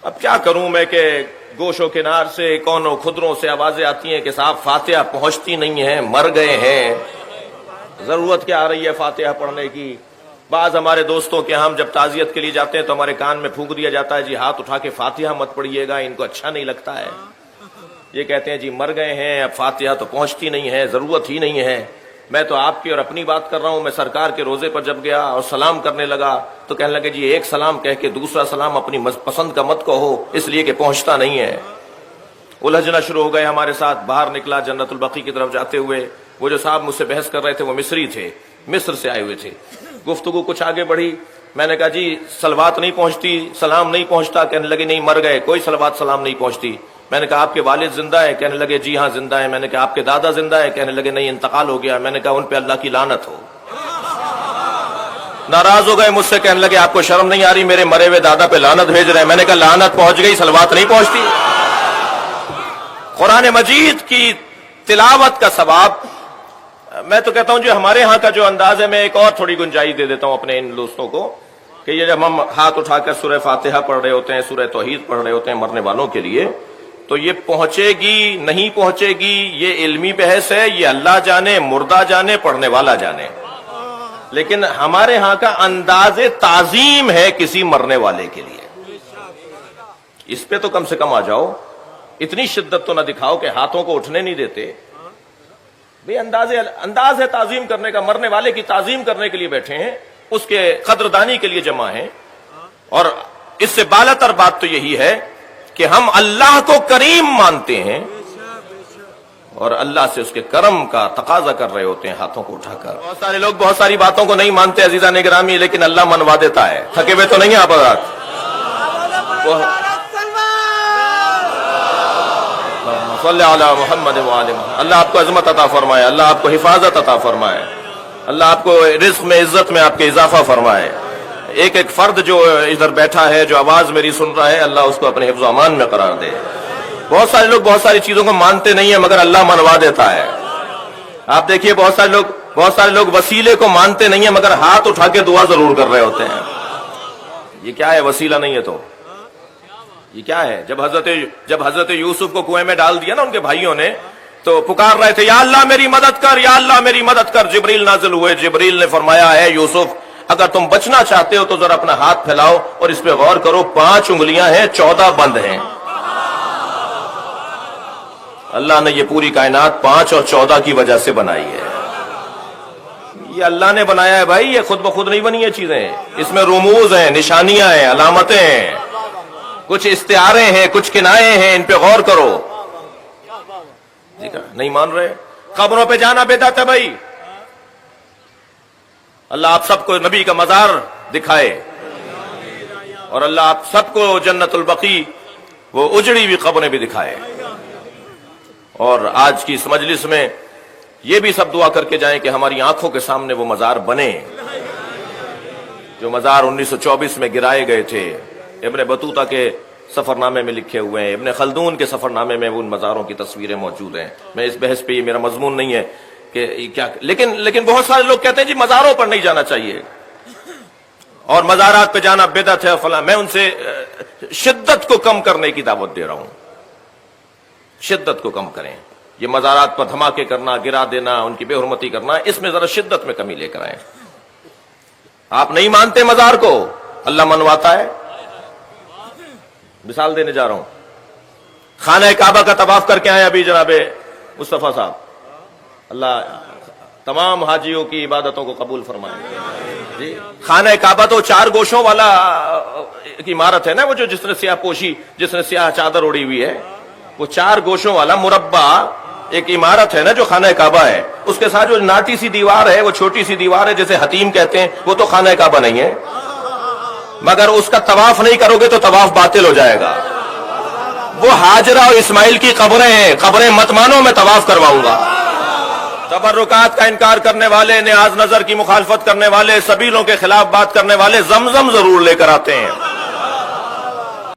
اب کیا کروں میں کہ گوشوں کنار سے کونوں خدروں سے آوازیں آتی ہیں کہ صاحب فاتحہ پہنچتی نہیں ہے، مر گئے ہیں، ضرورت کیا آ رہی ہے فاتحہ پڑھنے کی۔ بعض ہمارے دوستوں کے ہم جب تعزیت کے لیے جاتے ہیں تو ہمارے کان میں پھونک دیا جاتا ہے جی ہاتھ اٹھا کے فاتحہ مت پڑھیے گا، ان کو اچھا نہیں لگتا ہے۔ یہ کہتے ہیں جی مر گئے ہیں، اب فاتحہ تو پہنچتی نہیں ہے، ضرورت ہی نہیں ہے۔ میں تو آپ کی اور اپنی بات کر رہا ہوں۔ میں سرکار کے روزے پر جب گیا اور سلام کرنے لگا تو کہنے لگے جی ایک سلام کہہ کے دوسرا سلام اپنی پسند کا مت کہو، اس لیے کہ پہنچتا نہیں ہے۔ الجھنا شروع ہو گئے ہمارے ساتھ۔ باہر نکلا جنت البقیع کی طرف جاتے ہوئے، وہ جو صاحب مجھ سے بحث کر رہے تھے وہ مصری تھے، مصر سے آئے ہوئے تھے۔ گفتگو کچھ آگے بڑھی، میں نے کہا جی صلوات نہیں پہنچتی، سلام نہیں پہنچتا، کہنے لگے نہیں مر گئے، کوئی صلوات سلام نہیں پہنچتی۔ میں نے کہا آپ کے والد زندہ ہے، کہنے لگے جی ہاں زندہ ہے۔ میں نے کہا آپ کے دادا زندہ ہے، کہنے لگے نہیں انتقال ہو گیا۔ میں نے کہا ان پہ اللہ کی لعنت ہو۔ ناراض ہو گئے مجھ سے، کہنے لگے آپ کو شرم نہیں آ رہی، میرے مرے ہوئے دادا پہ لعنت بھیج رہے ہیں۔ میں نے کہا لعنت پہنچ گئی، صلوات نہیں پہنچتی۔ قرآن مجید کی تلاوت کا ثواب، میں تو کہتا ہوں جو ہمارے ہاں کا جو انداز ہے، میں ایک اور تھوڑی گنجائش دے دیتا ہوں اپنے ان دوستوں کو کہ یہ جب ہم ہاتھ اٹھا کر سورہ فاتحہ پڑھ رہے ہوتے ہیں، سورہ توحید پڑھ رہے ہوتے ہیں مرنے والوں کے لیے، تو یہ پہنچے گی نہیں پہنچے گی یہ علمی بحث ہے، یہ اللہ جانے، مردہ جانے، پڑھنے والا جانے۔ لیکن ہمارے ہاں کا انداز تعظیم ہے کسی مرنے والے کے لیے، اس پہ تو کم سے کم آ جاؤ۔ اتنی شدت تو نہ دکھاؤ کہ ہاتھوں کو اٹھنے نہیں دیتے۔ بھئی انداز ہے تعظیم کرنے کا، مرنے والے کی تعظیم کرنے کے لیے بیٹھے ہیں، اس کے قدردانی کے لیے جمع ہیں۔ اور اس سے بالاتر بات تو یہی ہے کہ ہم اللہ کو کریم مانتے ہیں اور اللہ سے اس کے کرم کا تقاضا کر رہے ہوتے ہیں ہاتھوں کو اٹھا کر۔ بہت سارے لوگ بہت ساری باتوں کو نہیں مانتے عزیزان گرامی، لیکن اللہ منوا دیتا ہے۔ تھکے ہوئے تو نہیں ہیں آپ حضرات؟ صلی علی محمد وآل محمد۔ اللہ آپ کو عظمت عطا فرمائے، اللہ آپ کو حفاظت عطا فرمائے، اللہ آپ کو رزق میں عزت میں آپ کے اضافہ فرمائے۔ ایک ایک فرد جو ادھر بیٹھا ہے، جو آواز میری سن رہا ہے، اللہ اس کو اپنے حفظ و امان میں قرار دے۔ بہت سارے لوگ بہت ساری چیزوں کو مانتے نہیں ہیں مگر اللہ منوا دیتا ہے۔ آپ دیکھیے بہت سارے لوگ وسیلے کو مانتے نہیں ہیں مگر ہاتھ اٹھا کے دعا ضرور کر رہے ہوتے ہیں۔ یہ کیا ہے؟ وسیلہ نہیں ہے تو یہ کیا ہے؟ جب حضرت یوسف کو کنویں میں ڈال دیا نا ان کے بھائیوں نے، تو پکار رہے تھے یا اللہ میری مدد کر، یا اللہ میری مدد کر۔ جبریل نازل ہوئے، جبریل نے فرمایا ہے یوسف اگر تم بچنا چاہتے ہو تو ذرا اپنا ہاتھ پھیلاؤ اور اس پہ غور کرو، 5 انگلیاں ہیں، 14 بند ہیں۔ اللہ نے یہ پوری کائنات 5 اور 14 کی وجہ سے بنائی ہے۔ یہ اللہ نے بنایا ہے بھائی، یہ خود بخود نہیں بنی یہ چیزیں، اس میں رموز ہیں، نشانیاں ہیں، علامتیں ہیں، کچھ استعارے ہیں، کچھ کنائے ہیں، ان پہ غور کرو۔ نہیں مان رہے؟ قبروں پہ جانا بدعت ہے بھائی۔ اللہ آپ سب کو نبی کا مزار دکھائے اور اللہ آپ سب کو جنت البقیع وہ اجڑی ہوئی قبریں بھی دکھائے۔ اور آج کی اس مجلس میں یہ بھی سب دعا کر کے جائیں کہ ہماری آنکھوں کے سامنے وہ مزار بنے جو مزار 1924 میں گرائے گئے تھے۔ ابن بطوطہ کے سفر نامے میں لکھے ہوئے ہیں، ابن خلدون کے سفر نامے میں ان مزاروں کی تصویریں موجود ہیں۔ میں اس بحث پہ، یہ میرا مضمون نہیں ہے کہ کیا، لیکن بہت سارے لوگ کہتے ہیں جی مزاروں پر نہیں جانا چاہیے اور مزارات پہ جانا بدعت ہے فلاں۔ میں ان سے شدت کو کم کرنے کی دعوت دے رہا ہوں، شدت کو کم کریں۔ یہ مزارات پر دھماکے کرنا، گرا دینا، ان کی بے حرمتی کرنا، اس میں ذرا شدت میں کمی لے کر آئیں۔ آپ نہیں مانتے مزار کو، اللہ منواتا ہے۔ مثال دینے جا رہا ہوں، خانہ کعبہ کا طواف کر کے آئے ابھی جناب مصطفیٰ صاحب، اللہ تمام حاجیوں کی عبادتوں کو قبول فرمائے۔ جی خانہ کعبہ تو 4 گوشوں والا ایک عمارت ہے نا، وہ جو جس نے سیاہ پوشی، جس نے سیاہ چادر اڑی ہوئی ہے، وہ 4 گوشوں والا مربع ایک عمارت ہے نا جو خانہ کعبہ ہے۔ اس کے ساتھ جو ناٹی سی دیوار ہے، وہ چھوٹی سی دیوار ہے جسے حتیم کہتے ہیں، وہ تو خانہ کعبہ نہیں ہے، مگر اس کا طواف نہیں کرو گے تو طواف باطل ہو جائے گا۔ وہ ہاجرہ اور اسماعیل کی قبریں ہیں، قبریں مت مانو، میں طواف کرواؤں گا۔ تبرکات کا انکار کرنے والے، نیاز نظر کی مخالفت کرنے والے، سبیلوں کے خلاف بات کرنے والے زمزم ضرور لے کر آتے ہیں۔